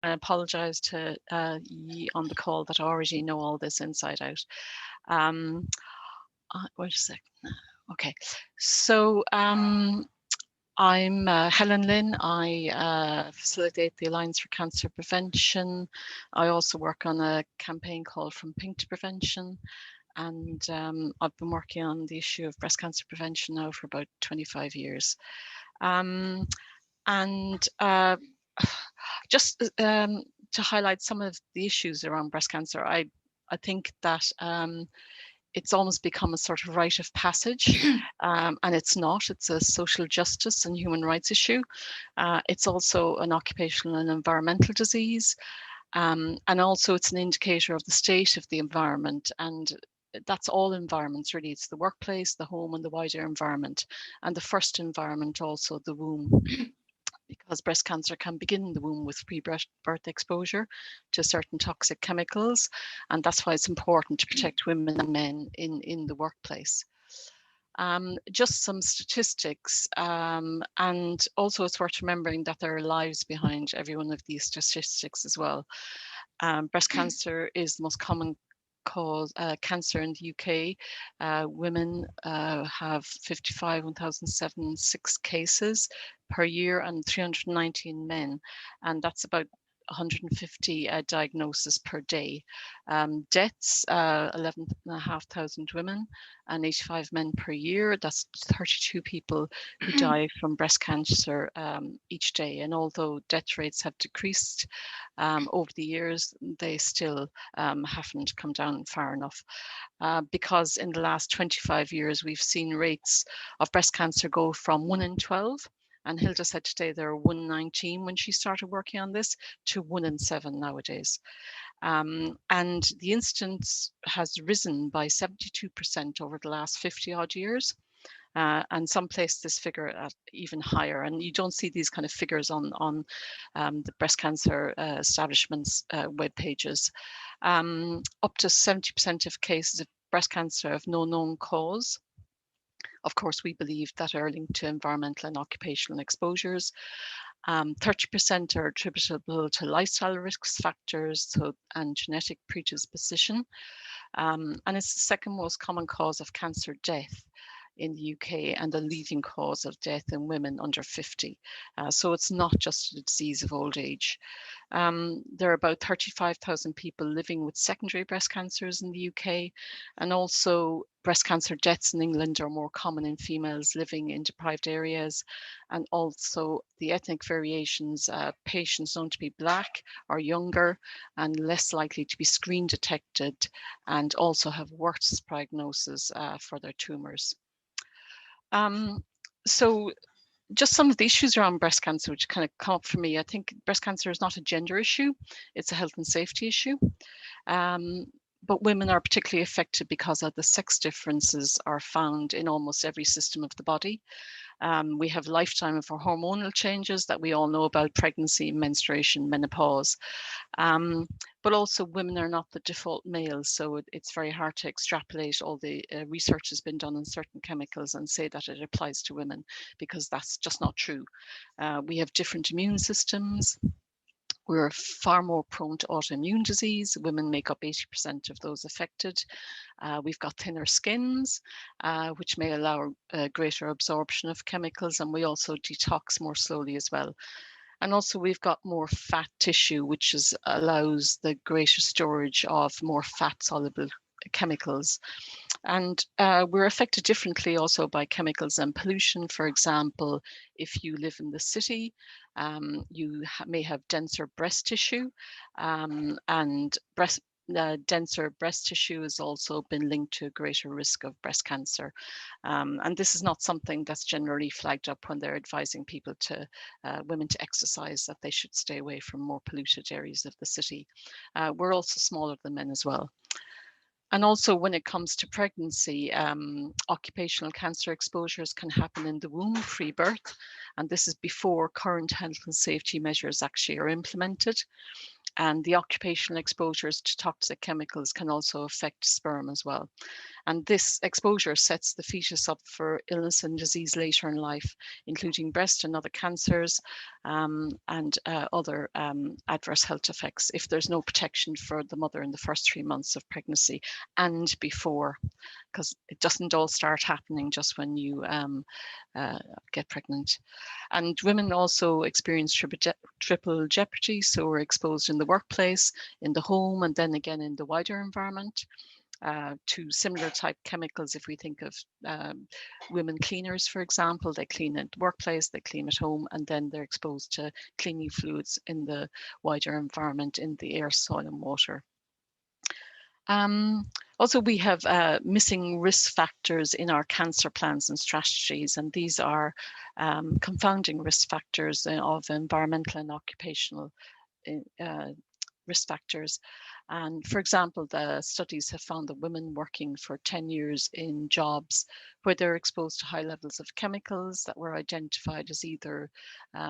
I apologize to ye on the call that already know all this inside out. Wait a second. Okay, so I'm Helen Lynn. I facilitate the Alliance for Cancer Prevention. I also work on a campaign called From Pink to Prevention. And I've been working on the issue of breast cancer prevention now for about 25 years. Just to highlight some of the issues around breast cancer, I think that it's almost become a sort of rite of passage, and it's not. It's a social justice and human rights issue. It's also an occupational and environmental disease, and also it's an indicator of the state of the environment, and that's all environments really. It's the workplace, the home, and the wider environment, and the first environment also the womb. Because breast cancer can begin in the womb with pre-birth exposure to certain toxic chemicals. And that's why it's important to protect women and men in the workplace. Just some statistics, and also it's worth remembering that there are lives behind every one of these statistics as well. Breast cancer is the most common cause cancer in the UK. Women have 55,176 cases per year and 319 men, and that's about 150 diagnoses per day. Deaths, 11,500 women and 85 men per year. That's 32 people who die from breast cancer each day. And although death rates have decreased over the years, they still haven't come down far enough. Because in the last 25 years, we've seen rates of breast cancer go from 1 in 12, and Hilda said today there are 1 in 19 when she started working on this, to 1 in 7 nowadays. And the incidence has risen by 72% over the last 50 odd years. And some place this figure at even higher. And you don't see these kind of figures on the breast cancer establishments web pages. Up to 70% of cases of breast cancer have no known cause. Of course, we believe that are linked to environmental and occupational exposures. 30% are attributable to lifestyle risk factors and genetic predisposition. And it's the second most common cause of cancer death in the UK and the leading cause of death in women under 50. So it's not just a disease of old age. There are about 35,000 people living with secondary breast cancers in the UK, and also breast cancer deaths in England are more common in females living in deprived areas, and also the ethnic variations, patients known to be Black are younger and less likely to be screen detected, and also have worse prognosis for their tumours. So just some of the issues around breast cancer which kind of come up for me. I think breast cancer is not a gender issue, it's a health and safety issue. But women are particularly affected because of the sex differences are found in almost every system of the body. We have lifetime of hormonal changes that we all know about: pregnancy, menstruation, menopause. But also women are not the default males, so it's very hard to extrapolate all the research has been done on certain chemicals and say that it applies to women, because that's just not true. We have different immune systems. We're far more prone to autoimmune disease. Women make up 80% of those affected. We've got thinner skins, which may allow greater absorption of chemicals, and we also detox more slowly as well. And also we've got more fat tissue, which allows the greater storage of more fat-soluble chemicals. And we're affected differently also by chemicals and pollution. For example, if you live in the city, you may have denser breast tissue, and denser breast tissue has also been linked to a greater risk of breast cancer. And this is not something that's generally flagged up when they're advising people to women to exercise, that they should stay away from more polluted areas of the city. We're also smaller than men as well. And also when it comes to pregnancy, occupational cancer exposures can happen in the womb pre-birth, and this is before current health and safety measures actually are implemented. And the occupational exposures to toxic chemicals can also affect sperm as well. And this exposure sets the fetus up for illness and disease later in life, including breast and other cancers, and other adverse health effects if there's no protection for the mother in the first 3 months of pregnancy and before, because it doesn't all start happening just when you get pregnant. And women also experience triple jeopardy, so we're exposed in the workplace, in the home, and then again in the wider environment. To similar type chemicals. If we think of women cleaners, for example, they clean at the workplace, they clean at home, and then they're exposed to cleaning fluids in the wider environment, in the air, soil, and water. Also, we have missing risk factors in our cancer plans and strategies, and these are confounding risk factors of environmental and occupational risk factors. And for example, the studies have found that women working for 10 years in jobs where they're exposed to high levels of chemicals that were identified as either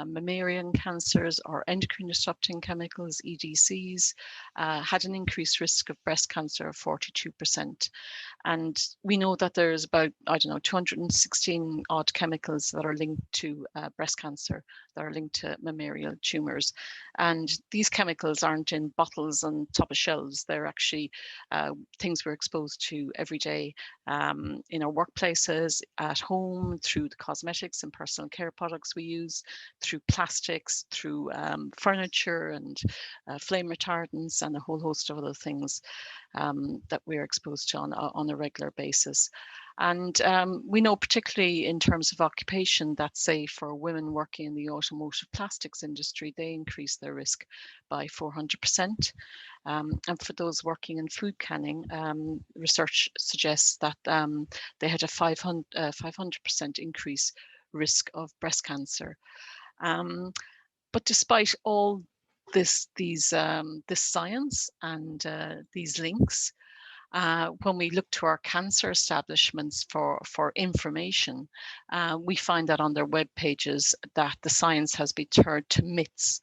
mammalian cancers or endocrine disrupting chemicals, EDCs, had an increased risk of breast cancer of 42%. And we know that there's about, 216 odd chemicals that are linked to breast cancer, that are linked to mammalian tumors. And these chemicals aren't in bottles on top of shelves. They're actually things we're exposed to every day in our workplaces, at home, through the cosmetics and personal care products we use, through plastics, through furniture and flame retardants, and a whole host of other things that we're exposed to on a regular basis. And we know, particularly in terms of occupation, that say for women working in the automotive plastics industry, they increase their risk by 400%. And for those working in food canning, research suggests that they had a 500% increase risk of breast cancer. But despite all this science and these links, when we look to our cancer establishments for information, we find that on their web pages that the science has been turned to myths.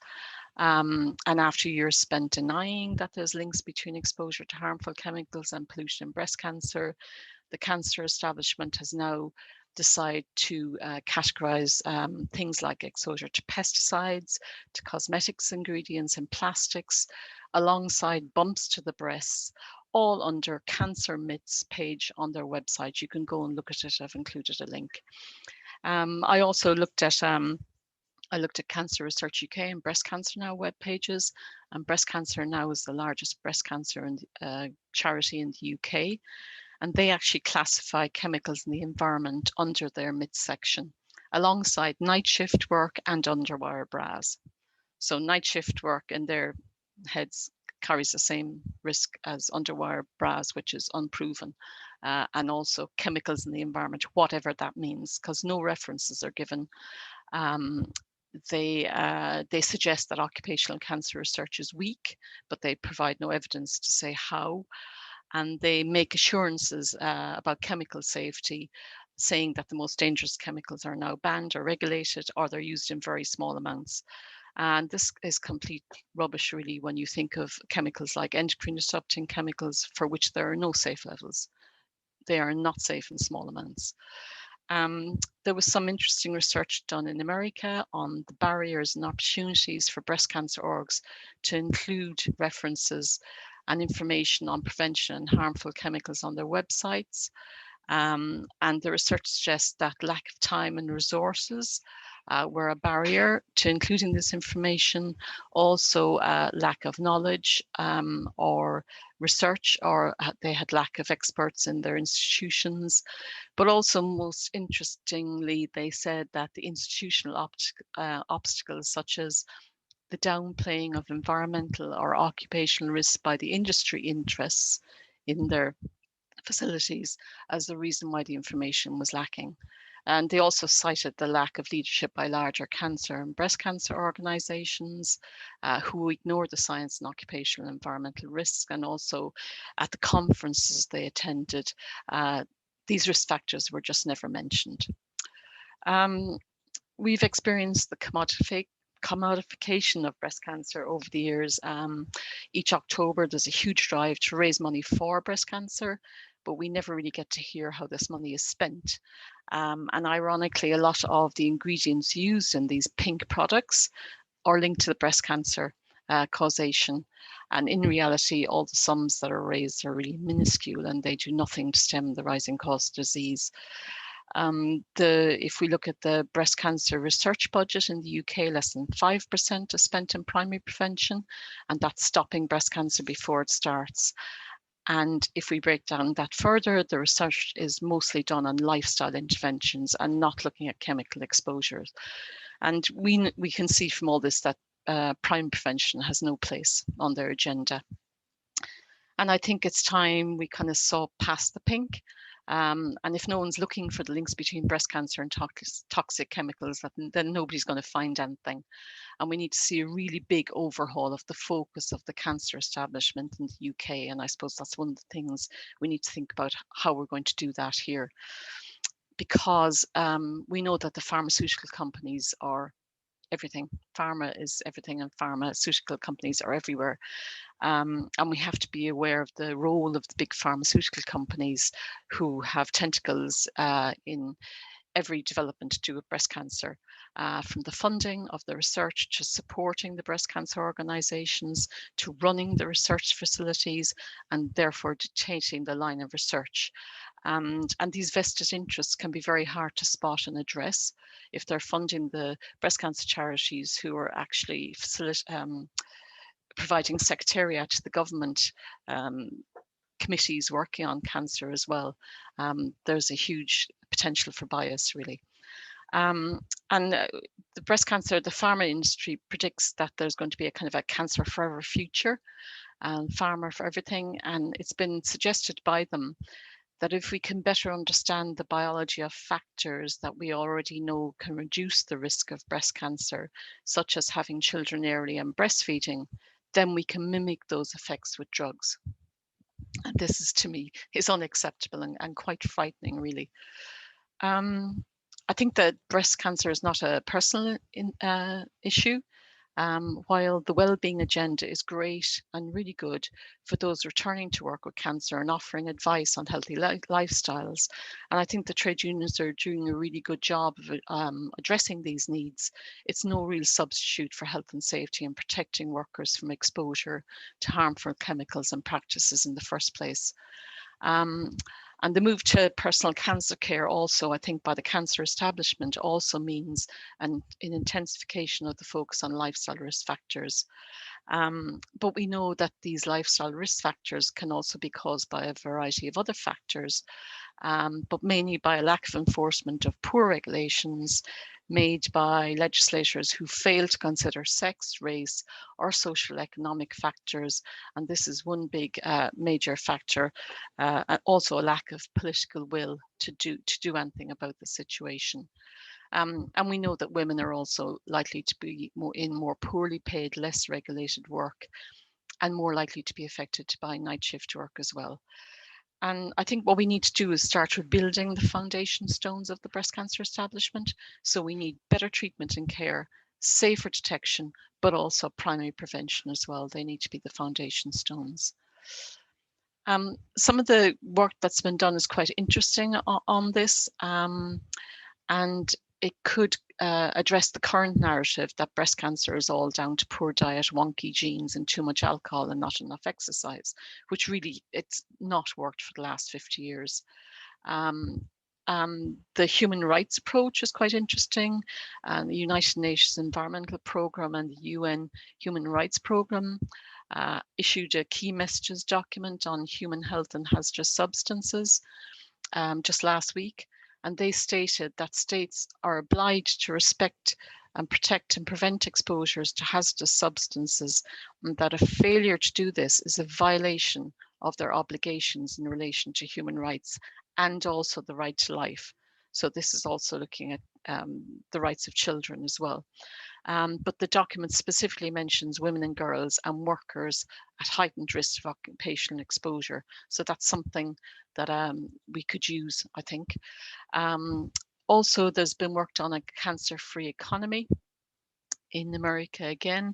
And after years spent denying that there's links between exposure to harmful chemicals and pollution in breast cancer, the cancer establishment has now decided to categorize things like exposure to pesticides, to cosmetics ingredients and plastics, alongside bumps to the breasts, all under Cancer Myths page on their website. You can go and look at it. I've included a link. I also looked at Cancer Research UK and Breast Cancer Now web pages, and Breast Cancer Now is the largest breast cancer charity in the UK, and they actually classify chemicals in the environment under their myths section, alongside night shift work and underwire bras. So night shift work in their heads carries the same risk as underwire bras, which is unproven, and also chemicals in the environment, whatever that means, because no references are given. They suggest that occupational cancer research is weak, but they provide no evidence to say how. And they make assurances about chemical safety, saying that the most dangerous chemicals are now banned or regulated, or they're used in very small amounts. And this is complete rubbish, really, when you think of chemicals like endocrine disrupting chemicals, for which there are no safe levels. They are not safe in small amounts. There was some interesting research done in America on the barriers and opportunities for breast cancer orgs to include references and information on prevention and harmful chemicals on their websites. And the research suggests that lack of time and resources were a barrier to including this information. Also, lack of knowledge or research, or they had lack of experts in their institutions. But also, most interestingly, they said that the institutional obstacles, such as the downplaying of environmental or occupational risks by the industry interests in their facilities, as the reason why the information was lacking. And they also cited the lack of leadership by larger cancer and breast cancer organizations who ignore the science and occupational and environmental risks. And also at the conferences they attended, these risk factors were just never mentioned. We've experienced the commodification of breast cancer over the years. Each October, there's a huge drive to raise money for breast cancer. but we never really get to hear how this money is spent. And ironically, a lot of the ingredients used in these pink products are linked to the breast cancer causation. And in reality, all the sums that are raised are really minuscule, and they do nothing to stem the rising cost of disease. If we look at the breast cancer research budget in the UK, less than 5% is spent in primary prevention, and that's stopping breast cancer before it starts. And if we break down that further, the research is mostly done on lifestyle interventions and not looking at chemical exposures. And we can see from all this that primary prevention has no place on their agenda. And I think it's time we kind of saw past the pink. And if no one's looking for the links between breast cancer and toxic chemicals, then nobody's going to find anything. And we need to see a really big overhaul of the focus of the cancer establishment in the UK. And I suppose that's one of the things we need to think about, how we're going to do that here. Because we know that the pharmaceutical companies are everything. Pharma is everything, and pharmaceutical companies are everywhere. And we have to be aware of the role of the big pharmaceutical companies who have tentacles in every development to do with breast cancer, from the funding of the research to supporting the breast cancer organisations to running the research facilities and therefore dictating the line of research. And these vested interests can be very hard to spot and address if they're funding the breast cancer charities who are actually providing secretariat to the government committees working on cancer as well. There's a huge potential for bias, really. And the breast cancer, the pharma industry predicts that there's going to be a kind of a cancer forever future, and pharma for everything. And it's been suggested by them that if we can better understand the biology of factors that we already know can reduce the risk of breast cancer, such as having children early and breastfeeding, then we can mimic those effects with drugs. And this is, to me, is unacceptable and quite frightening, really. I think that breast cancer is not a personal issue. While the well-being agenda is great and really good for those returning to work with cancer and offering advice on healthy lifestyles. And I think the trade unions are doing a really good job of addressing these needs. It's no real substitute for health and safety and protecting workers from exposure to harmful chemicals and practices in the first place. And the move to personal cancer care also, I think, by the cancer establishment also means an intensification of the focus on lifestyle risk factors. But we know that these lifestyle risk factors can also be caused by a variety of other factors, but mainly by a lack of enforcement of poor regulations made by legislators who fail to consider sex, race, or social economic factors. And this is one big major factor, and also a lack of political will to do anything about the situation. And we know that women are also likely to be more poorly paid, less regulated work, and more likely to be affected by night shift work as well. And I think what we need to do is start rebuilding the foundation stones of the breast cancer establishment. So we need better treatment and care, safer detection, but also primary prevention as well. They need to be the foundation stones. Some of the work that's been done is quite interesting on this, and it could address the current narrative that breast cancer is all down to poor diet, wonky genes, and too much alcohol and not enough exercise, which really it's not worked for the last 50 years. The human rights approach is quite interesting. The United Nations Environmental Programme and the UN Human Rights Programme issued a key messages document on human health and hazardous substances just last week. And they stated that states are obliged to respect and protect and prevent exposures to hazardous substances, and that a failure to do this is a violation of their obligations in relation to human rights and also the right to life. So this is also looking at the rights of children as well. But the document specifically mentions women and girls and workers at heightened risk of occupational exposure. So that's something that we could use, I think. Also, there's been worked on a cancer-free economy in America again,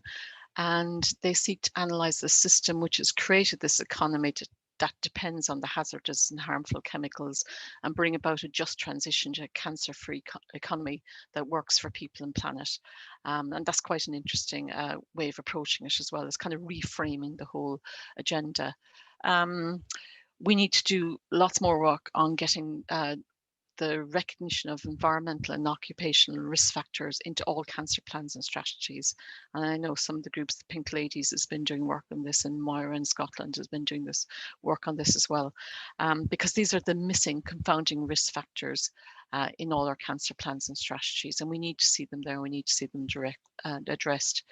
and they seek to analyze the system which has created this economy that depends on the hazardous and harmful chemicals, and bring about a just transition to a cancer-free economy that works for people and planet. And that's quite an interesting way of approaching it, as well as kind of reframing the whole agenda. We need to do lots more work on getting the recognition of environmental and occupational risk factors into all cancer plans and strategies. And I know some of the groups, the Pink Ladies has been doing work on this, and Moira in Scotland has been doing this work on this as well, because these are the missing confounding risk factors in all our cancer plans and strategies, and we need to see them there. We need to see them addressed.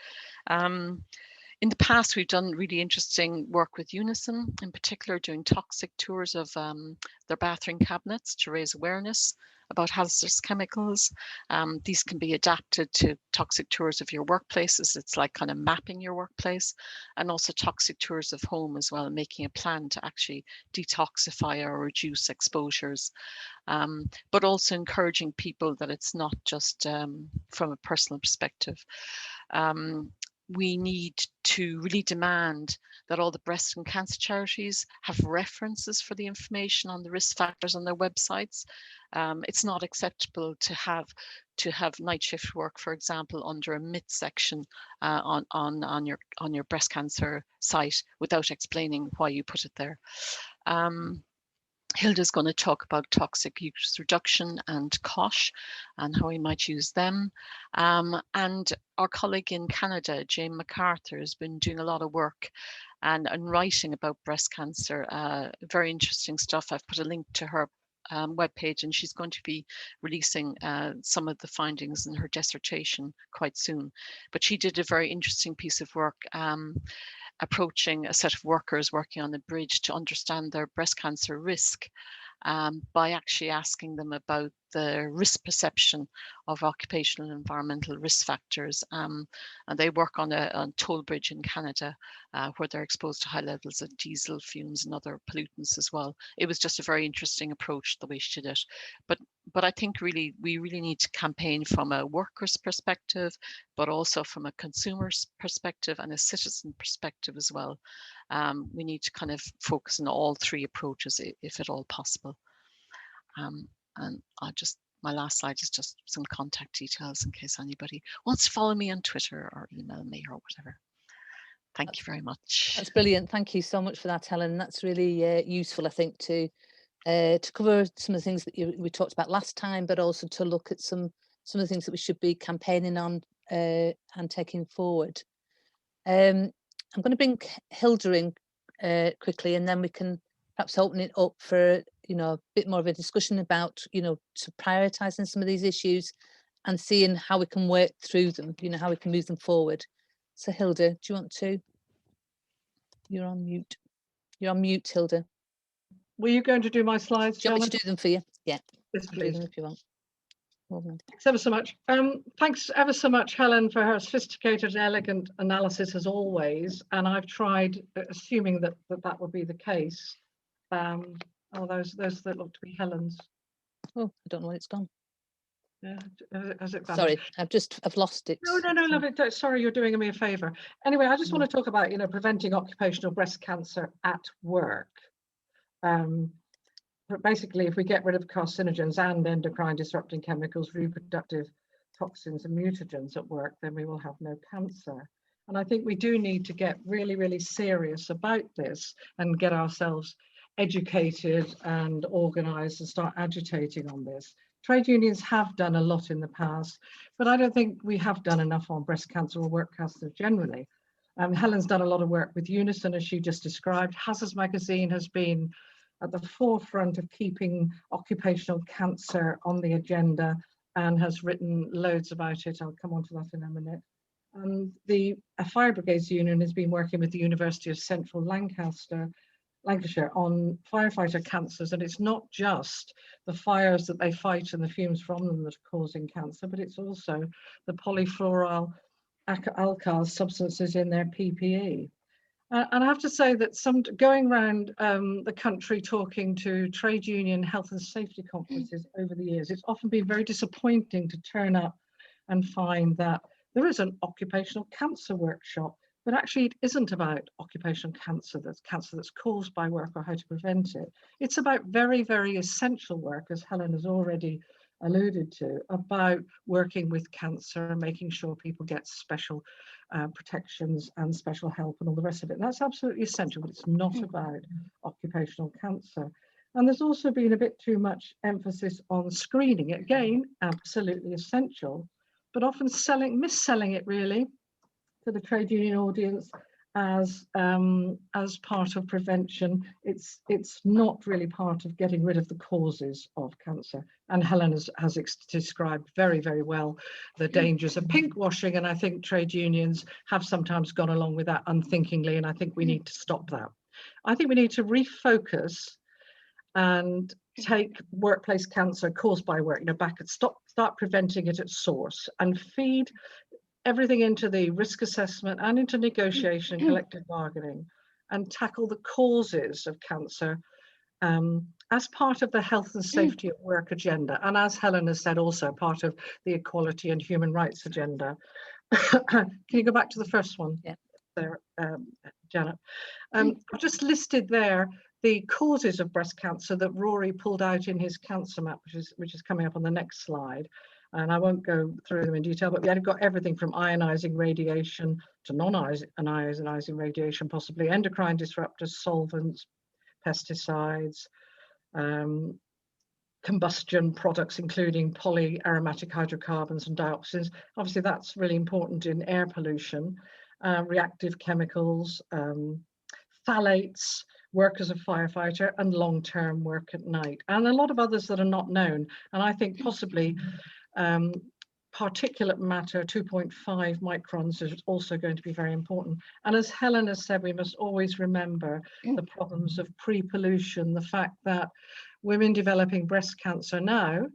In the past, we've done really interesting work with Unison, in particular doing toxic tours of their bathroom cabinets to raise awareness about hazardous chemicals. These can be adapted to toxic tours of your workplaces. It's like kind of mapping your workplace, and also toxic tours of home as well, making a plan to actually detoxify or reduce exposures. But also encouraging people that it's not just from a personal perspective. We need to really demand that all the breast and cancer charities have references for the information on the risk factors on their websites. It's not acceptable to have night shift work, for example, under a myth section on your breast cancer site without explaining why you put it there. Hilda's going to talk about toxic use reduction and COSH and how we might use them. And our colleague in Canada, Jane MacArthur, has been doing a lot of work and writing about breast cancer. Very interesting stuff. I've put a link to her webpage, and she's going to be releasing some of the findings in her dissertation quite soon. But she did a very interesting piece of work approaching a set of workers working on the bridge to understand their breast cancer risk by actually asking them about the risk perception of occupational and environmental risk factors. And they work on a toll bridge in Canada where they're exposed to high levels of diesel fumes and other pollutants as well. It was just a very interesting approach the way she did it. But I think really we really need to campaign from a worker's perspective, but also from a consumer's perspective and a citizen perspective as well. We need to kind of focus on all three approaches if at all possible. And my last slide is just some contact details in case anybody wants to follow me on Twitter or email me or whatever. Thank you very much. That's brilliant. Thank you so much for that, Helen. That's really useful, I think, to cover some of the things that we talked about last time, but also to look at some of the things that we should be campaigning on and taking forward. I'm going to bring Hilda in quickly, and then we can perhaps open it up for a bit more of a discussion about to prioritizing some of these issues and seeing how we can work through them, how we can move them forward. So Hilda, do you want to? You're on mute. You're on mute, Hilda. Were you going to do my slides, do you want me to do them for you? Yeah. Yes, please. Do them if you want. Thanks ever so much. Thanks ever so much, Helen, for her sophisticated and elegant analysis as always. And I've tried, assuming that would be the case. Those that look to be Helen's. Oh, I don't know when it's gone. Yeah, has it Sorry, I've lost it. No, love it. Sorry, you're doing me a favour. Anyway, I just want to talk about preventing occupational breast cancer at work. But basically, if we get rid of carcinogens and endocrine disrupting chemicals, reproductive toxins and mutagens at work, then we will have no cancer. And I think we do need to get really, really serious about this and get ourselves educated and organised and start agitating on this. Trade unions have done a lot in the past, but I don't think we have done enough on breast cancer or work cancer generally. Helen's done a lot of work with Unison, as she just described. Hazards Magazine has been at the forefront of keeping occupational cancer on the agenda and has written loads about it. I'll come on to that in a minute. The Fire Brigades Union has been working with the University of Central Lancashire on firefighter cancers, and it's not just the fires that they fight and the fumes from them that are causing cancer, but it's also the polyfluoral alkyl substances in their PPE. And I have to say that going around the country talking to trade union health and safety conferences over the years, it's often been very disappointing to turn up and find that there is an occupational cancer workshop But actually it isn't about occupational cancer that's caused by work or how to prevent it. It's about very, very essential work, as Helen has already alluded to, about working with cancer and making sure people get special protections and special help and all the rest of it. And that's absolutely essential, but it's not about occupational cancer. And there's also been a bit too much emphasis on screening. Again, absolutely essential, but often mis-selling it really to the trade union audience as part of prevention. It's not really part of getting rid of the causes of cancer. And Helen has described very, very well the dangers of pink washing. And I think trade unions have sometimes gone along with that unthinkingly. And I think we need to stop that. I think we need to refocus and take workplace cancer caused by work, back and start preventing it at source, and feed everything into the risk assessment and into negotiation and collective bargaining, and tackle the causes of cancer as part of the health and safety at work agenda. And as Helen has said, also part of the equality and human rights agenda. Can you go back to the first one? Yeah. There, Janet. I've just listed there the causes of breast cancer that Rory pulled out in his cancer map, which is coming up on the next slide. And I won't go through them in detail, but we've got everything from ionizing radiation to non-ionizing radiation, possibly endocrine disruptors, solvents, pesticides, combustion products, including polyaromatic hydrocarbons and dioxins. Obviously, that's really important in air pollution, reactive chemicals, phthalates, work as a firefighter, and long-term work at night, and a lot of others that are not known. And I think possibly particulate matter 2.5 microns is also going to be very important. And as Helen has said, we must always remember the problems of pre-pollution, the fact that women developing breast cancer now,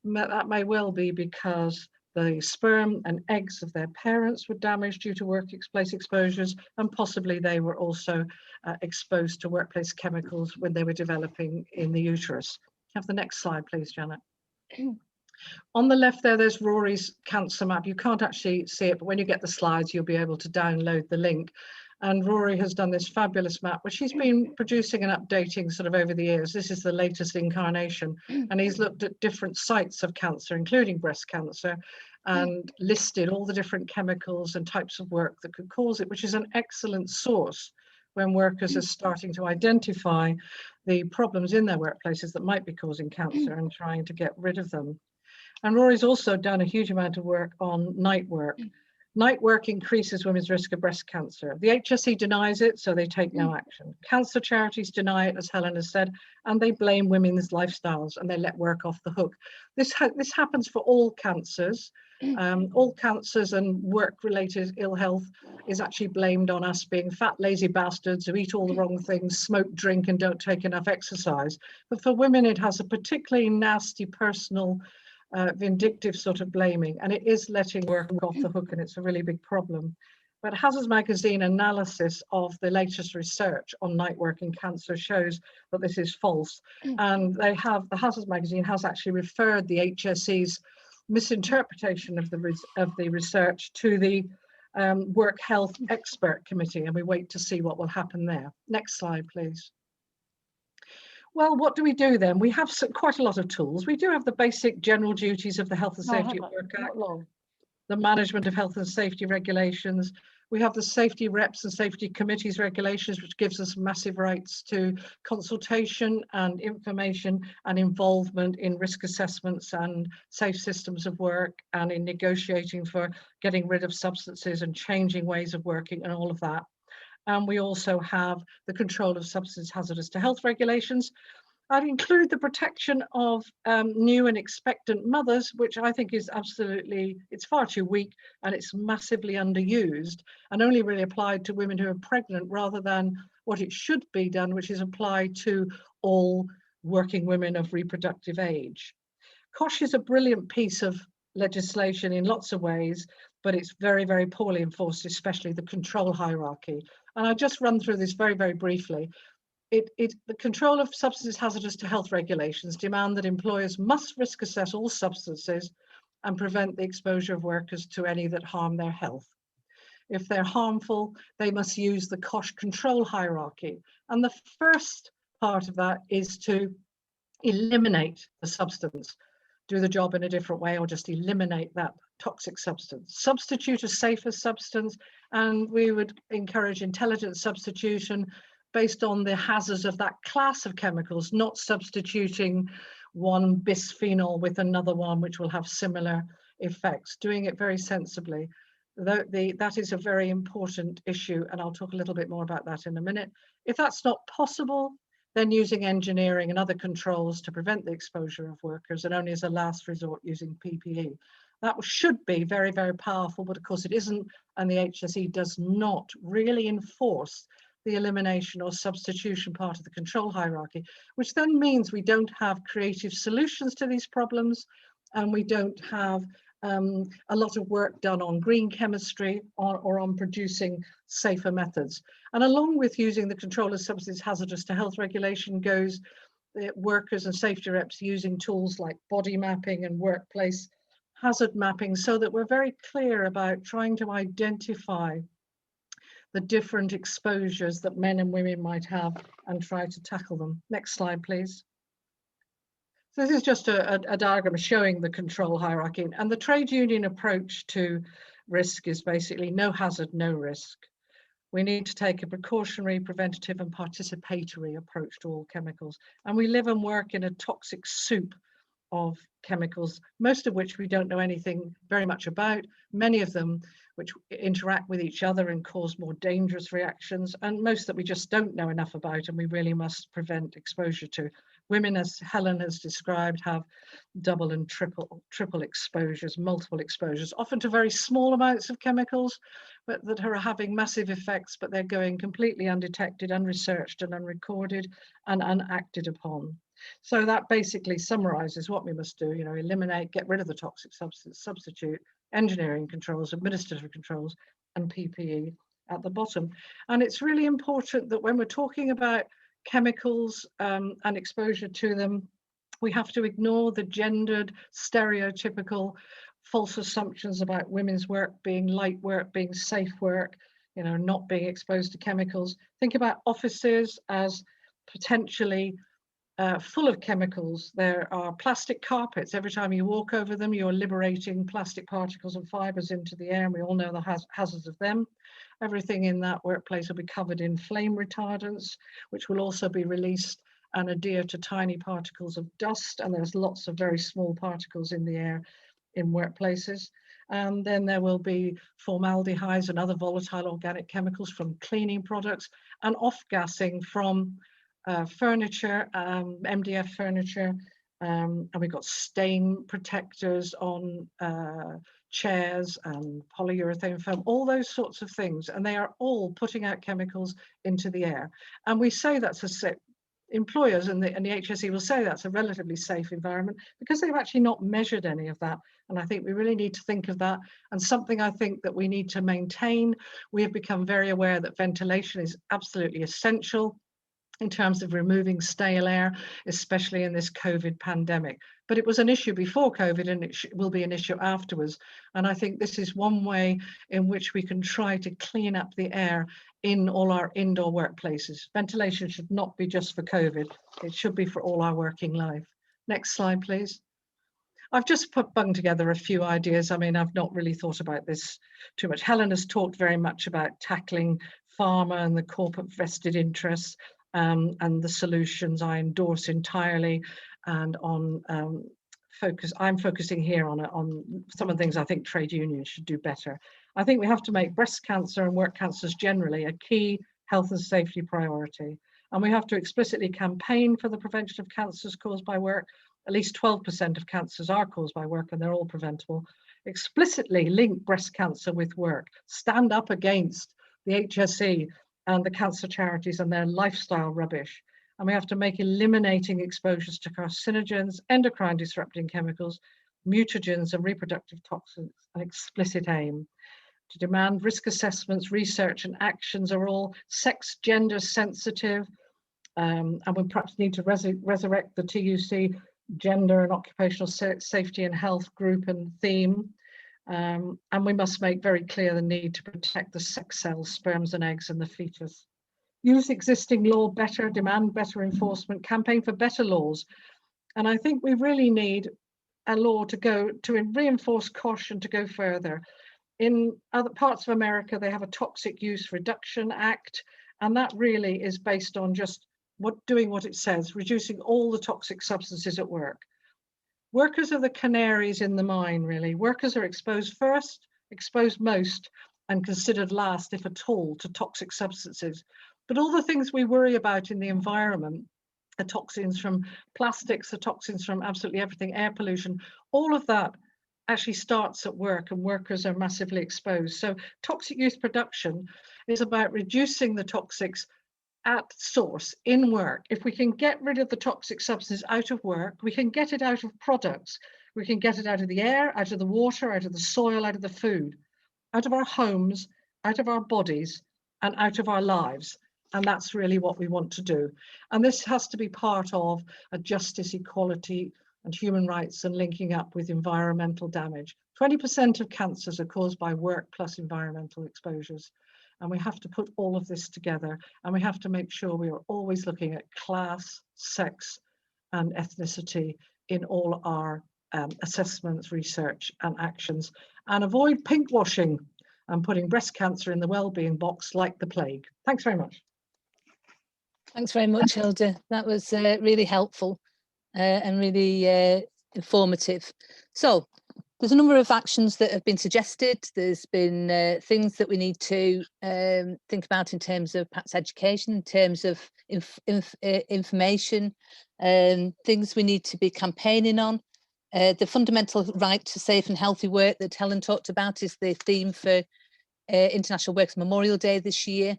that may well be because the sperm and eggs of their parents were damaged due to workplace exposures, and possibly they were also exposed to workplace chemicals when they were developing in the uterus. Have the next slide, please, Janet. On the left there's Rory's cancer map. You can't actually see it, but when you get the slides, you'll be able to download the link. And Rory has done this fabulous map, which he's been producing and updating sort of over the years. This is the latest incarnation. And he's looked at different sites of cancer, including breast cancer, and listed all the different chemicals and types of work that could cause it, which is an excellent source when workers are starting to identify the problems in their workplaces that might be causing cancer and trying to get rid of them. And Rory's also done a huge amount of work on night work. Night work increases women's risk of breast cancer. The HSE denies it, so they take no action. Cancer charities deny it, as Helen has said, and they blame women's lifestyles and they let work off the hook. This happens for all cancers. All cancers and work-related ill health is actually blamed on us being fat, lazy bastards who eat all the wrong things, smoke, drink, and don't take enough exercise. But for women, it has a particularly nasty personal vindictive sort of blaming, and it is letting work off the hook, and it's a really big problem. But Hazard's Magazine analysis of the latest research on night work and cancer shows that this is false. And the Hazard's Magazine has actually referred the HSE's misinterpretation of the research to the Work Health Expert Committee, and we wait to see what will happen there. Next slide, please. Well, what do we do then? We have quite a lot of tools. We do have the basic general duties of the Health and Safety at Work Act, the management of health and safety regulations. We have the safety reps and safety committees regulations, which gives us massive rights to consultation and information and involvement in risk assessments and safe systems of work, and in negotiating for getting rid of substances and changing ways of working and all of that. And we also have the control of substance hazardous to health regulations. I'd include the protection of new and expectant mothers, which I think is absolutely, it's far too weak and it's massively underused and only really applied to women who are pregnant rather than what it should be done, which is applied to all working women of reproductive age. COSH is a brilliant piece of legislation in lots of ways, but it's very, very poorly enforced, especially the control hierarchy. And I'll just run through this very, very briefly. The control of substances hazardous to health regulations demand that employers must risk assess all substances and prevent the exposure of workers to any that harm their health. If they're harmful, they must use the cost control hierarchy. And the first part of that is to eliminate the substance, do the job in a different way, or just eliminate that toxic substance. Substitute a safer substance, and we would encourage intelligent substitution based on the hazards of that class of chemicals, not substituting one bisphenol with another one which will have similar effects, doing it very sensibly. That is a very important issue, and I'll talk a little bit more about that in a minute. If that's not possible, then using engineering and other controls to prevent the exposure of workers, and only as a last resort using PPE. That should be very, very powerful, but of course it isn't, and the HSE does not really enforce the elimination or substitution part of the control hierarchy, which then means we don't have creative solutions to these problems, and we don't have a lot of work done on green chemistry or on producing safer methods. And along with using the control of substance hazardous to health regulation goes the workers and safety reps using tools like body mapping and workplace hazard mapping, so that we're very clear about trying to identify the different exposures that men and women might have and try to tackle them. Next slide, please. So this is just a diagram showing the control hierarchy, and the trade union approach to risk is basically no hazard, no risk. We need to take a precautionary, preventative and participatory approach to all chemicals. And we live and work in a toxic soup of chemicals, most of which we don't know anything very much about, many of them which interact with each other and cause more dangerous reactions, and most that we just don't know enough about and we really must prevent exposure to. Women, as Helen has described, have double and triple exposures, multiple exposures, often to very small amounts of chemicals, but that are having massive effects, but they're going completely undetected, unresearched and unrecorded and unacted upon. So that basically summarizes what we must do, eliminate, get rid of the toxic substance, substitute, engineering controls, administrative controls, and PPE at the bottom. And it's really important that when we're talking about chemicals and exposure to them, we have to ignore the gendered, stereotypical false assumptions about women's work being light work, being safe work, not being exposed to chemicals. Think about offices as potentially full of chemicals. There are plastic carpets. Every time you walk over them, you're liberating plastic particles and fibers into the air, and we all know the hazards of them. Everything in that workplace will be covered in flame retardants, which will also be released and adhere to tiny particles of dust, and there's lots of very small particles in the air in workplaces. And then there will be formaldehydes and other volatile organic chemicals from cleaning products, and off-gassing from furniture, MDF furniture, and we've got stain protectors on chairs and polyurethane foam, all those sorts of things, and they are all putting out chemicals into the air. And we say that's employers and the HSE will say that's a relatively safe environment because they've actually not measured any of that. And I think we really need to think of that, and something I think that we need to maintain. We have become very aware that ventilation is absolutely essential in terms of removing stale air, especially in this COVID pandemic. But it was an issue before COVID, and it will be an issue afterwards. And I think this is one way in which we can try to clean up the air in all our indoor workplaces. Ventilation should not be just for COVID, it should be for all our working life. Next slide, please. I've just bunged together a few ideas. I mean, I've not really thought about this too much. Helen has talked very much about tackling pharma and the corporate vested interests. And the solutions I endorse entirely, and on I'm focusing here on some of the things I think trade unions should do better. I think we have to make breast cancer and work cancers generally a key health and safety priority, and we have to explicitly campaign for the prevention of cancers caused by work. At least 12% of cancers are caused by work, and they're all preventable. Explicitly link breast cancer with work. Stand up against the HSE and the cancer charities and their lifestyle rubbish. And we have to make eliminating exposures to carcinogens, endocrine disrupting chemicals, mutagens and reproductive toxins an explicit aim. To demand risk assessments, research and actions are all sex, gender sensitive, and we perhaps need to resurrect the TUC gender and occupational safety and health group and theme. And we must make very clear the need to protect the sex cells, sperms and eggs, and the fetus. Use existing law better, demand better enforcement, campaign for better laws. And I think we really need a law to reinforce caution, to go further. In other parts of America, they have a Toxic Use Reduction Act, and that really is based on just doing what it says, reducing all the toxic substances at work. Workers are the canaries in the mine, really. Workers are exposed first, exposed most, and considered last, if at all, to toxic substances. But all the things we worry about in the environment, the toxins from plastics, the toxins from absolutely everything, air pollution, all of that actually starts at work, and workers are massively exposed. So toxic use production is about reducing the toxics at source in work. If we can get rid of the toxic substances out of work, we can get it out of products. We can get it out of the air, out of the water, out of the soil, out of the food, out of our homes, out of our bodies, and out of our lives. And that's really what we want to do. And this has to be part of a justice, equality, and human rights, and linking up with environmental damage. 20% of cancers are caused by work plus environmental exposures. And we have to put all of this together, and we have to make sure we are always looking at class, sex, and ethnicity in all our assessments, research, and actions, and avoid pinkwashing and putting breast cancer in the wellbeing box like the plague. Thanks very much. Thanks very much, Hilda. That was really helpful and really informative. So there's a number of actions that have been suggested. There's been things that we need to think about in terms of perhaps education, in terms of information, things we need to be campaigning on. The fundamental right to safe and healthy work that Helen talked about is the theme for International Workers' Memorial Day this year.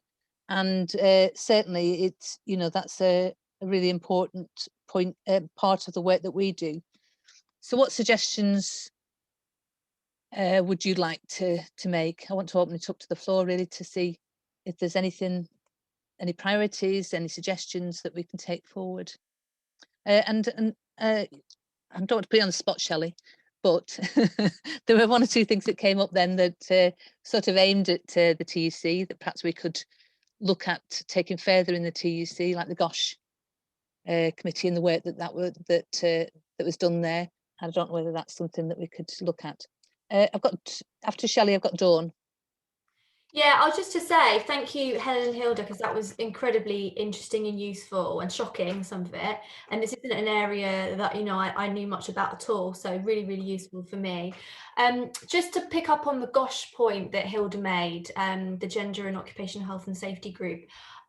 And certainly it's, that's a really important point, part of the work that we do. So what suggestions would you like to make? I want to open it up to the floor really to see if there's anything, any priorities, any suggestions that we can take forward. I don't want to put you on the spot, Shelley, but there were one or two things that came up then that sort of aimed at the TUC that perhaps we could look at taking further in the TUC, like the GOSH committee and the work that was done there. I don't know whether that's something that we could look at. I've got, after Shelley, I've got Dawn. Yeah, I was just to say thank you, Helen and Hilda, because that was incredibly interesting and useful and shocking, some of it. And this isn't an area that I knew much about at all, so really, really useful for me. Just to pick up on the GOSH point that Hilda made, the Gender and Occupational Health and Safety Group.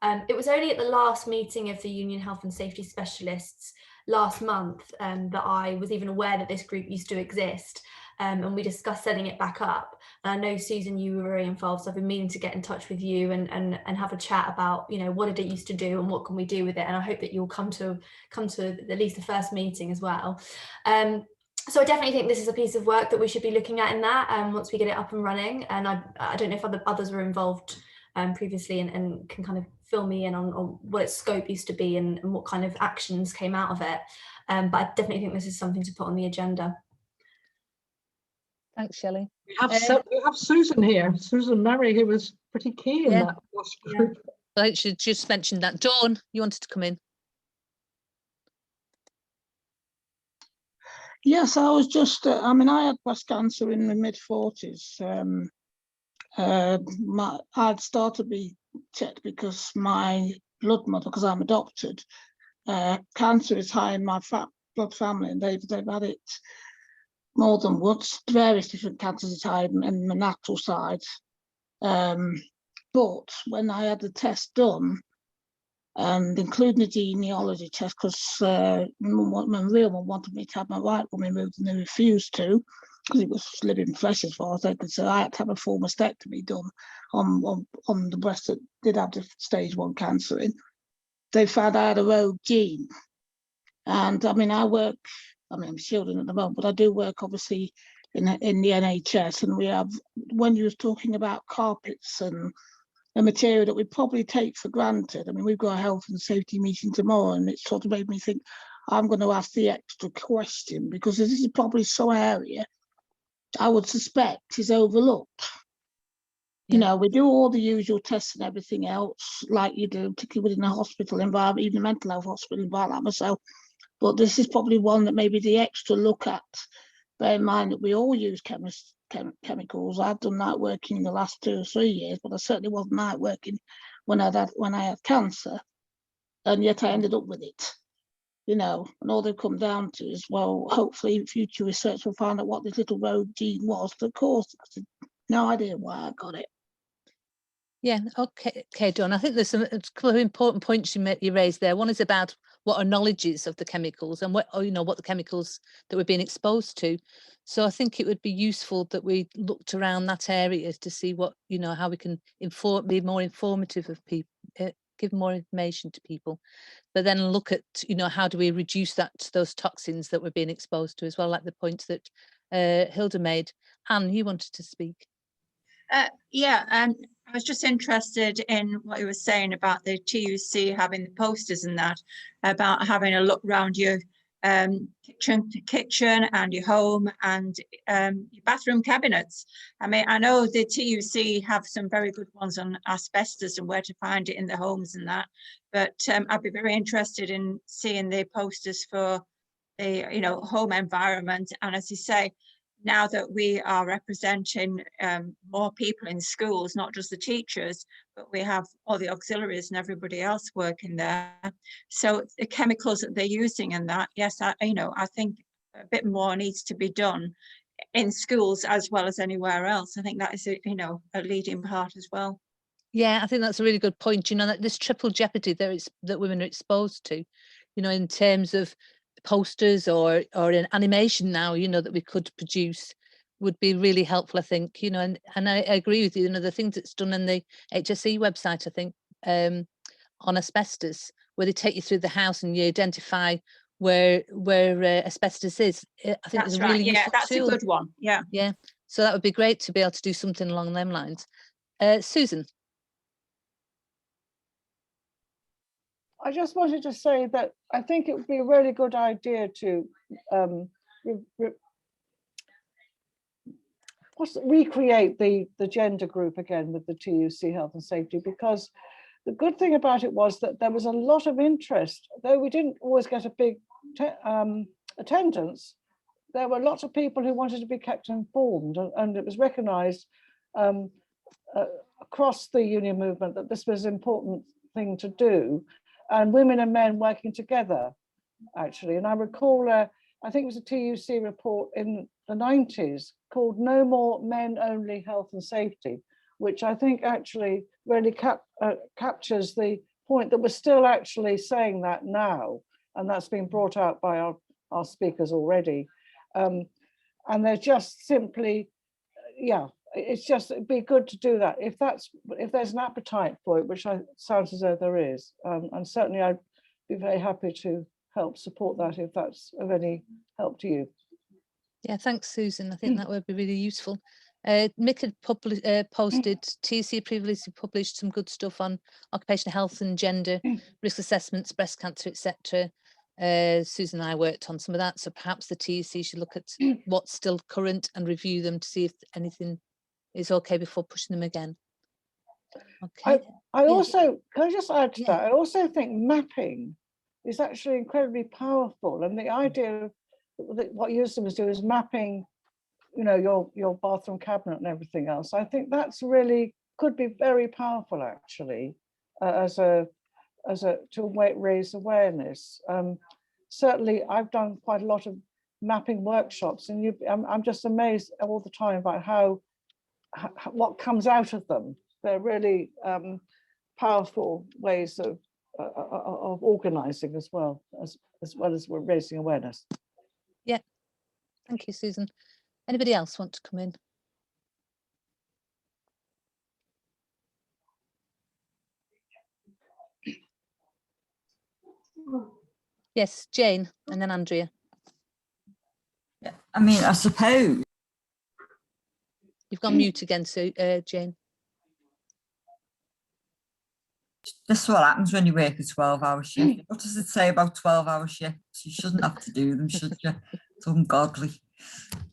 It was only at the last meeting of the Union Health and Safety Specialists last month that I was even aware that this group used to exist. And we discussed setting it back up. And I know, Susan, you were very involved, so I've been meaning to get in touch with you and have a chat about, what did it used to do and what can we do with it. And I hope that you'll come to at least the first meeting as well. So I definitely think this is a piece of work that we should be looking at in that once we get it up and running. And I don't know if others were involved previously and can kind of fill me in on what its scope used to be and what kind of actions came out of it. But I definitely think this is something to put on the agenda. Thanks, Shelley. We have Susan here, Susan Murray, who was pretty key in that group. I should just mention that. Dawn, you wanted to come in? Yes, I was just, I had breast cancer in my mid-40s. I'd started to be checked because my blood mother, because I'm adopted, cancer is high in my blood family, and they've had it more than once. Various different cancers is high in the natural side. But when I had the test done, and including the genealogy test, because my real mum wanted me to have my right one removed and they refused to, because it was living flesh as far as they could say. I had to have a full mastectomy done on the breast that did have the stage 1 cancer in. They found I had a rogue gene. And I work, I'm shielding at the moment, but I do work obviously in the NHS, and we have, when you was talking about carpets and a material that we probably take for granted. We've got a health and safety meeting tomorrow, and it sort of made me think I'm going to ask the extra question, because this is probably some area I would suspect is overlooked. You know, we do all the usual tests and everything else, like you do, particularly within a hospital environment, even a mental health hospital environment like myself. But this is probably one that maybe the extra look at. Bear in mind that we all use chemicals. I've done night working in the last 2 or 3 years, but I certainly wasn't night working when I had cancer, and yet I ended up with it. You know, and all they've come down to is, well, hopefully future research will find out what this little rogue gene was that caused it. I had no idea why I got it. Yeah, okay, Dawn. I think there's a couple of important points you raised there. One is about what our knowledge is of the chemicals and what the chemicals that we're being exposed to. So I think it would be useful that we looked around that area to see what, how we can be more informative of people, give more information to people, but then look at, how do we reduce those toxins that we're being exposed to as well, like the point that Hilda made. Anne, you wanted to speak. I was just interested in what you were saying about the TUC having the posters and that, about having a look around your kitchen and your home and your bathroom cabinets. I mean, I know the TUC have some very good ones on asbestos and where to find it in the homes and that, but I'd be very interested in seeing the posters for the home environment. And as you say, now that we are representing more people in schools, not just the teachers, but we have all the auxiliaries and everybody else working there. So the chemicals that they're using and that, yes, I think a bit more needs to be done in schools as well as anywhere else. I think that is, a leading part as well. Yeah, I think that's a really good point. That this triple jeopardy that women are exposed to, in terms of posters or an animation now, that we could produce would be really helpful, I think, and I agree with you. The things that's done in the HSE website, I think, on asbestos, where they take you through the house and you identify where asbestos is. I think that's it's a right. really useful That's tool. a good one. Yeah. So that would be great to be able to do something along them lines. Susan. I just wanted to say that I think it would be a really good idea to recreate the gender group again with the TUC Health and Safety, because the good thing about it was that there was a lot of interest, though we didn't always get a big attendance. There were lots of people who wanted to be kept informed, and it was recognised across the union movement that this was an important thing to do, and women and men working together, actually. And I recall, I think it was a TUC report in the 90s called No More Men Only Health and Safety, which I think actually really captures the point that we're still actually saying that now, and that's been brought out by our speakers already. And they're just simply, it'd be good to do that if there's an appetite for it, which sounds as though there is, and certainly I'd be very happy to help support that if that's of any help to you. Yeah, thanks, Susan. I think that would be really useful. Mick had posted, TUC previously published some good stuff on occupational health and gender, risk assessments, breast cancer, etc. Susan and I worked on some of that, so perhaps the TUC should look at what's still current and review them to see if anything is okay before pushing them again. Okay. I also, can I just add to that? I also think mapping is actually incredibly powerful, and the idea that what Houston was doing is mapping, your bathroom cabinet and everything else. I think that's really could be very powerful, actually, to raise awareness. Certainly, I've done quite a lot of mapping workshops, and I'm just amazed all the time about how what comes out of them. They're really powerful ways of organising as well as we're raising awareness. Yeah, thank you, Susan. Anybody else want to come in? Yes, Jane, and then Andrea. Yeah, I mean, I suppose. You've gone mute again, so Jane. This is what happens when you work a 12-hour shift. What does it say about 12-hour shifts? You shouldn't have to do them, should you? It's ungodly.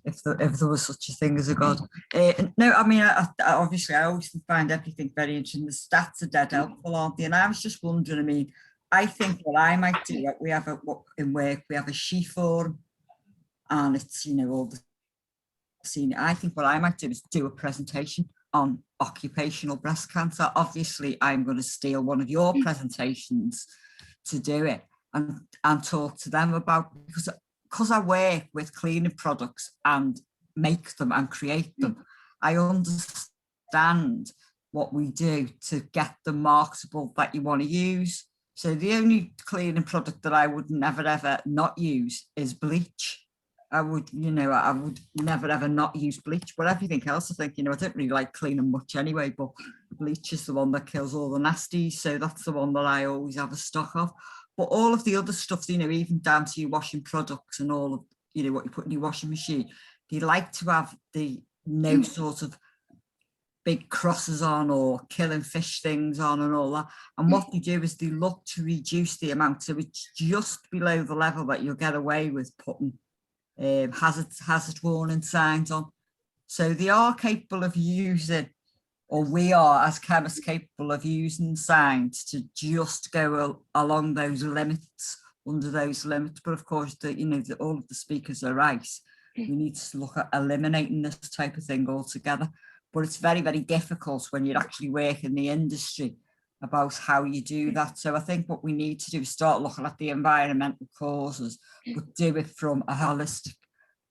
if there was such a thing as a God. No, I mean, obviously I always find everything very interesting. The stats are dead helpful, aren't they? And I was just wondering, I mean, I think what I might do, we have in work, we have a she forum, and it's, you know, all the senior. I think what I might do is do a presentation on occupational breast cancer. Obviously, I'm going to steal one of your presentations to do it and talk to them about, because I work with cleaning products and make them and create them, I understand what we do to get them marketable that you want to use. So the only cleaning product that I would never ever not use is bleach. I would never ever not use bleach, but everything else, I think, you know, I don't really like cleaning much anyway, but bleach is the one that kills all the nasties. So that's the one that I always have a stock of. But all of the other stuff, you know, even down to your washing products and all of, you know, what you put in your washing machine, they like to have the no sort of big crosses on or killing fish things on and all that. And what they do is they look to reduce the amount, so it's just below the level that you'll get away with putting hazard warning signs on. So they are capable of using, or we are as chemists capable of using signs to just go along those limits, under those limits. But of course, all of the speakers are right. We need to look at eliminating this type of thing altogether. But it's very, very difficult when you actually work in the industry about how you do that. So I think what we need to do is start looking at the environmental causes, but do it from a holistic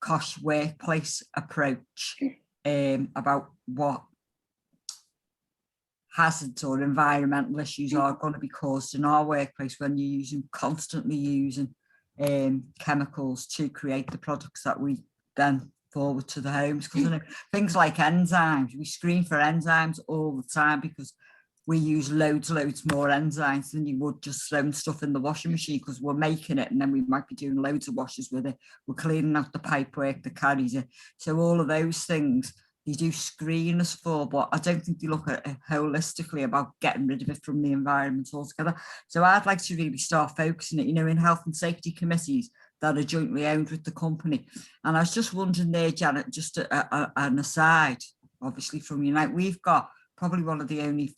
COSH workplace approach, about what hazards or environmental issues are going to be caused in our workplace when you're constantly using chemicals to create the products that we then forward to the homes. Because, you know, things like enzymes, we screen for enzymes all the time because we use loads more enzymes than you would just throwing stuff in the washing machine, because we're making it and then we might be doing loads of washes with it. We're cleaning out the pipework that carries it. So all of those things they do screen us for, but I don't think they look at it holistically about getting rid of it from the environment altogether. So I'd like to really start focusing it, you know, in health and safety committees that are jointly owned with the company. And I was just wondering there, Janet, just an aside, obviously from Unite, we've got probably one of the only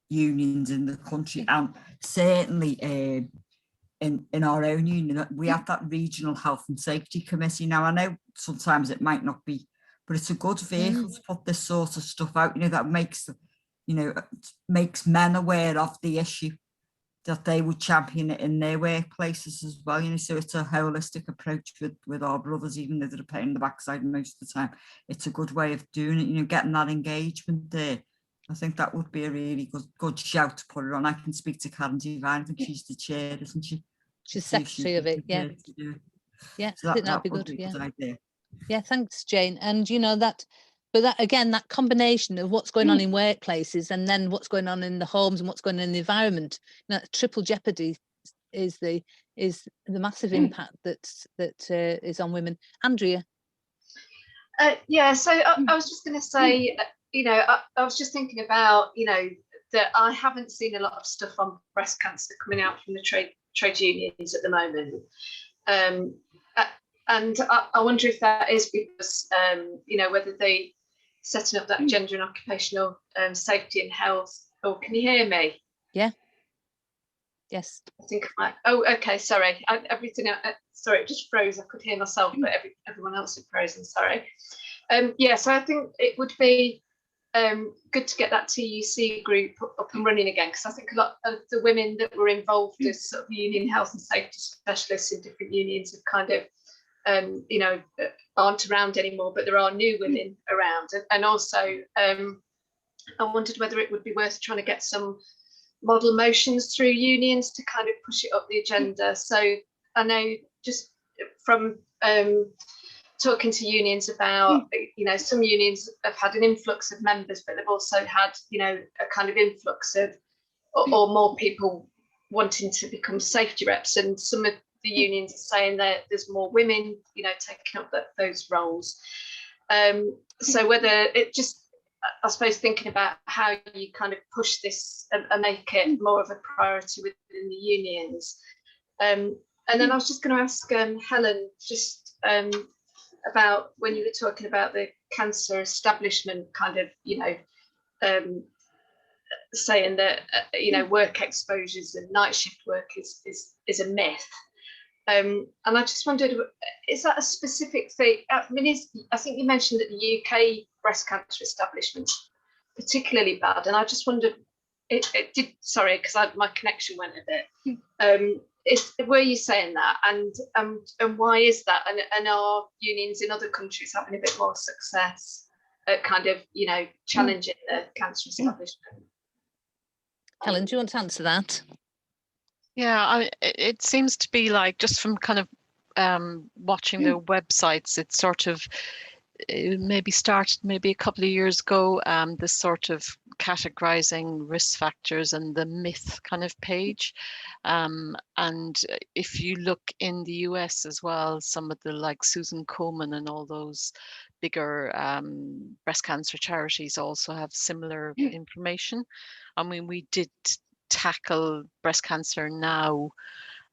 unions in the country, and certainly in our own union, we have that regional health and safety committee. Now, I know sometimes it might not be, but it's a good vehicle to put this sort of stuff out, you know, that makes men aware of the issue, that they would champion it in their workplaces as well, you know. So it's a holistic approach with our brothers, even though they're a pain in the backside most of the time. It's a good way of doing it, you know, getting that engagement there. I think that would be a really good shout to put it on. I can speak to Karen Devine. I think she's the chair, isn't she? She's secretary of it, yeah. Yeah, so I think that'd be good, yeah. Good idea. Yeah, thanks, Jane. And you know that, but that again, that combination of what's going on in workplaces and then what's going on in the homes and what's going on in the environment, you know, triple jeopardy is the massive impact that is on women. Andrea. Yeah, so I was just going to say, you know, I was just thinking about, you know, that I haven't seen a lot of stuff on breast cancer coming out from the trade unions at the moment. And I wonder if that is because, you know, whether they setting up that gender and occupational safety and health. Oh, can you hear me? Yeah. Yes. I think I might. Oh, okay. Sorry. Sorry, it just froze. I could hear myself, but everyone else had frozen. Sorry. Yeah. So I think it would be good to get that TUC group up and running again, because I think a lot of the women that were involved as sort of union health and safety specialists in different unions have kind of you know, aren't around anymore, but there are new women around. And also, I wondered whether it would be worth trying to get some model motions through unions to kind of push it up the agenda. So I know just from talking to unions about, you know, some unions have had an influx of members, but they've also had, you know, a kind of influx of, or more people wanting to become safety reps. And some of the unions are saying that there's more women, you know, taking up those roles. So whether it just, I suppose, thinking about how you kind of push this and make it more of a priority within the unions. And then I was just going to ask Helen just about when you were talking about the cancer establishment kind of, saying that, work exposures and night shift work is a myth. And I just wondered, is that a specific thing? I mean, I think you mentioned that the UK breast cancer establishment's particularly bad, and I just wondered, it did, sorry, because my connection went a bit. Were you saying that, and why is that? And are unions in other countries having a bit more success at kind of, challenging the cancer establishment? Helen, do you want to answer that? Yeah, it seems to be like, just from kind of watching their websites, it's sort of, it maybe started maybe a couple of years ago, this sort of categorizing risk factors and the myth kind of page. And if you look in the US as well, some of the, like Susan Komen and all those bigger breast cancer charities also have similar information. I mean, we did tackle breast cancer now,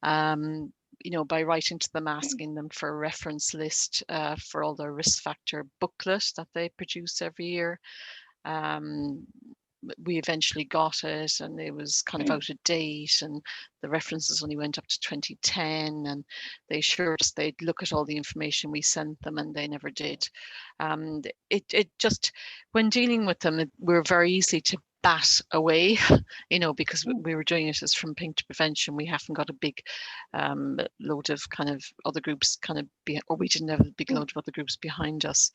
by writing to them, asking them for a reference list for all their risk factor booklet that they produce every year. We eventually got it, and it was kind of out of date, and the references only went up to 2010, and they assured us they'd look at all the information we sent them, and they never did. It just, when dealing with them, we're very easy to bat away, because we were doing it as from pink to prevention. We haven't got a big load of kind of other groups or we didn't have a big load of other groups behind us.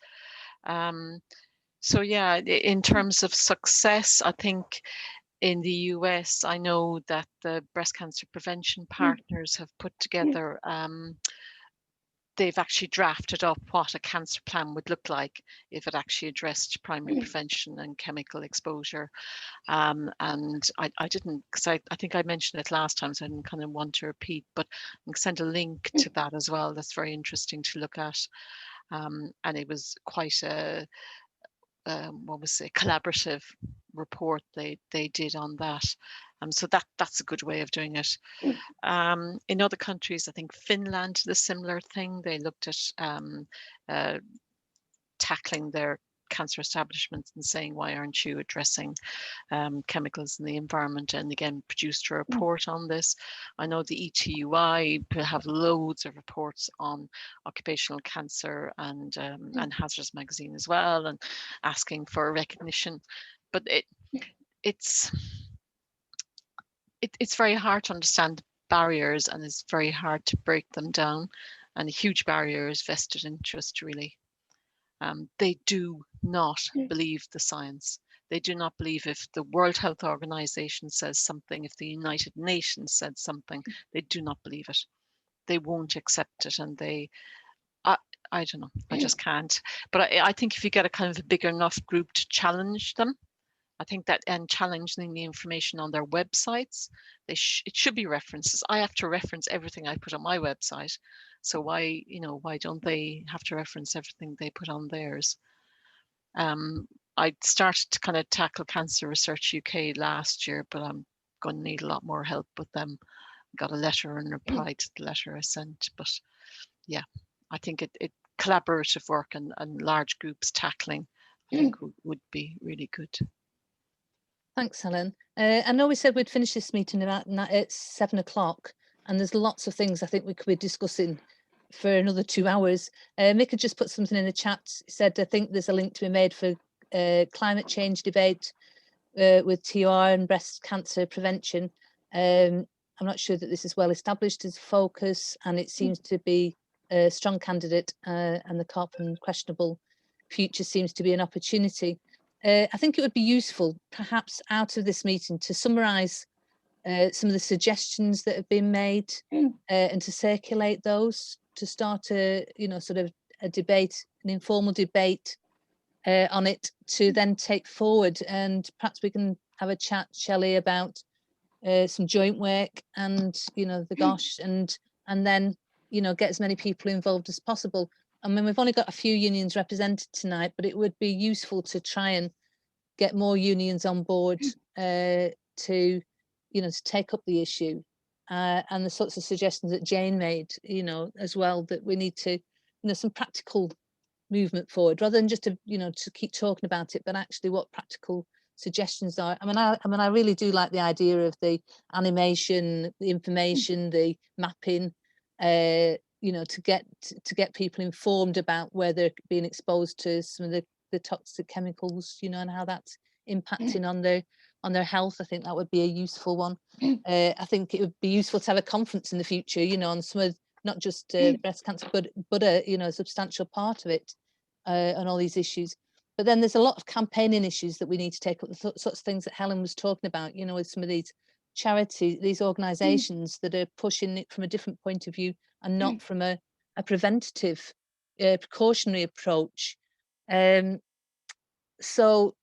So yeah, in terms of success, I think in the US, I know that the breast cancer prevention partners have put together, they've actually drafted up what a cancer plan would look like if it actually addressed primary prevention and chemical exposure. And I didn't, because I think I mentioned it last time, so I didn't kind of want to repeat, but I can send a link to that as well. That's very interesting to look at. And it was quite a collaborative report they did on that. So that's a good way of doing it. In other countries, I think Finland did a similar thing. They looked at tackling their cancer establishments and saying, why aren't you addressing chemicals in the environment, and again produced a report on this. I know the ETUI have loads of reports on occupational cancer and Hazards magazine as well, and asking for recognition, but it's very hard to understand the barriers, and it's very hard to break them down, and a huge barrier is vested interest, really. They do not believe the science. They do not believe if the World Health Organization says something, if the United Nations said something, they do not believe it. They won't accept it, and I don't know, I just can't. But I think if you get a kind of a big enough group to challenge them, I think that, and challenging the information on their websites, it should be references. I have to reference everything I put on my website. So why don't they have to reference everything they put on theirs? I started to kind of tackle Cancer Research UK last year, but I'm going to need a lot more help with them. Got a letter and replied to the letter I sent. But yeah, I think it collaborative work and large groups tackling, I think would be really good. Thanks, Helen. I know we said we'd finish this meeting at 7 o'clock, and there's lots of things I think we could be discussing for another 2 hours. Mick had just put something in the chat. He said, I think there's a link to be made for climate change debate with TR and breast cancer prevention. I'm not sure that this is well established as a focus, and it seems to be a strong candidate, and the carbon questionable future seems to be an opportunity. I think it would be useful, perhaps out of this meeting, to summarise some of the suggestions that have been made and to circulate those, to start a sort of a debate, an informal debate on it, to then take forward. And perhaps we can have a chat, Shelley, about some joint work and the GOSH, and then get as many people involved as possible. I mean, we've only got a few unions represented tonight, but it would be useful to try and get more unions on board to take up the issue, and the sorts of suggestions that Jane made, as well, that we need to, some practical movement forward, rather than just to, you know, to keep talking about it, but actually what practical suggestions are. I mean, I really do like the idea of the animation, the information, the mapping, you know, to get people informed about where they're being exposed to some of the toxic chemicals, you know, and how that's impacting on their health. I think that would be a useful one. I think it would be useful to have a conference in the future, you know, on some of, not just breast cancer, but a, you know, a substantial part of it, on all these issues. But then there's a lot of campaigning issues that we need to take up, the sorts of things that Helen was talking about, you know, with some of these charities, these organisations that are pushing it from a different point of view and not from a preventative, precautionary approach. So,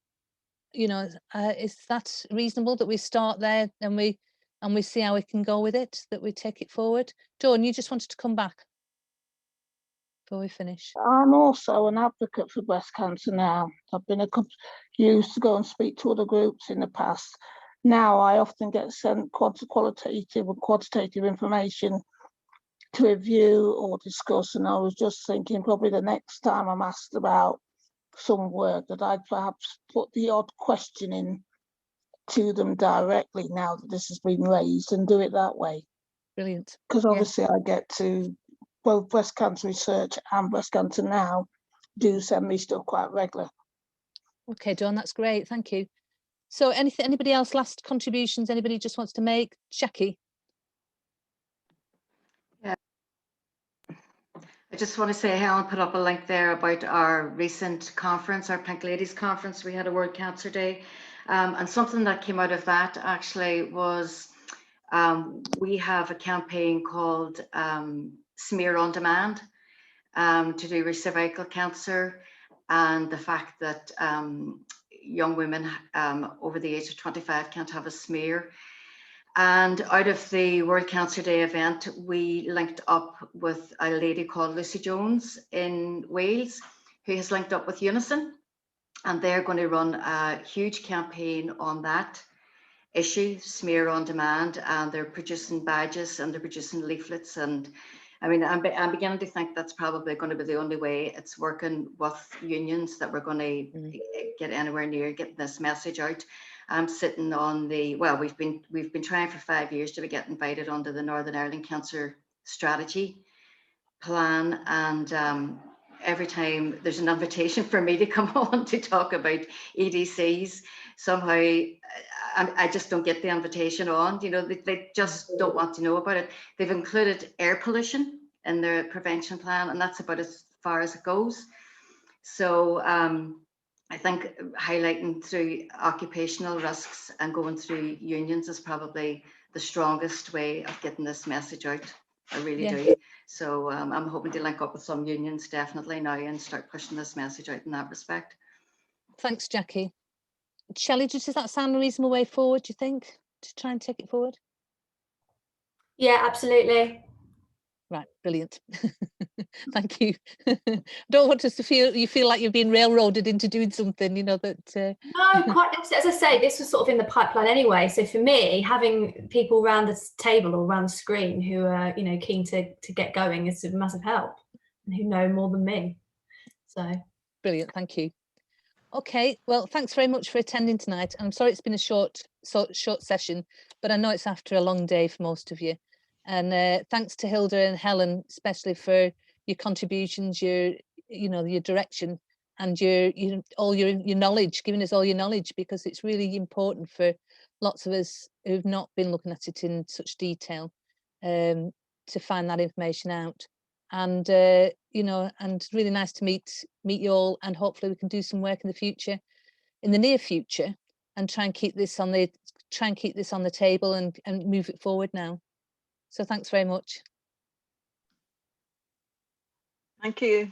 you know, is that reasonable that we start there and we see how we can go with it, that we take it forward? Dawn, you just wanted to come back before we finish. I'm also an advocate for breast cancer now. I've been used to go and speak to other groups in the past. Now I often get sent qualitative and quantitative information to review or discuss, and I was just thinking probably the next time I'm asked about some work that I'd perhaps put the odd question in to them directly now that this has been raised, and do it that way. Brilliant. Because obviously I get to, both breast cancer research and breast cancer now do send me stuff quite regular. Okay, Dawn, that's great. Thank you. So anybody else, last contributions, anybody just wants to make? Jackie? Yeah. I just want to say Helen put up a link there about our recent conference, our Pink Ladies Conference. We had a World Cancer Day. And something that came out of that actually was we have a campaign called Smear on Demand to do with cervical cancer, and the fact that young women over the age of 25 can't have a smear. And out of the World Cancer Day event, we linked up with a lady called Lucy Jones in Wales, who has linked up with Unison, and they're going to run a huge campaign on that issue, Smear on Demand, and they're producing badges and they're producing leaflets. And I mean, I'm beginning to think that's probably going to be the only way it's working with unions that we're going to get anywhere near getting this message out. I'm sitting on the, well, we've been trying for 5 years to get invited onto the Northern Ireland Cancer Strategy Plan, and every time there's an invitation for me to come on to talk about EDCs, somehow I just don't get the invitation on. You know, they just don't want to know about it. They've included air pollution in their prevention plan, and that's about as far as it goes. So I think highlighting through occupational risks and going through unions is probably the strongest way of getting this message out. I really do. So I'm hoping to link up with some unions definitely now and start pushing this message out in that respect. Thanks, Jackie. Shelley, does that sound a reasonable way forward, do you think, to try and take it forward? Yeah, absolutely. Right, brilliant. Thank you. Don't want us to feel like you've been railroaded into doing something, you know, that No, quite opposite. As I say, this was sort of in the pipeline anyway. So for me, having people around the table or around the screen who are, you know, keen to get going is a massive help, and who know more than me. So brilliant, thank you. Okay, well, thanks very much for attending tonight. I'm sorry it's been a short session, but I know it's after a long day for most of you. And thanks to Hilda and Helen, especially for your contributions, your direction, and all your knowledge, giving us all your knowledge, because it's really important for lots of us who've not been looking at it in such detail to find that information out. And and really nice to meet you all, and hopefully we can do some work in the near future, and try and keep this on the table and move it forward now. So thanks very much. Thank you.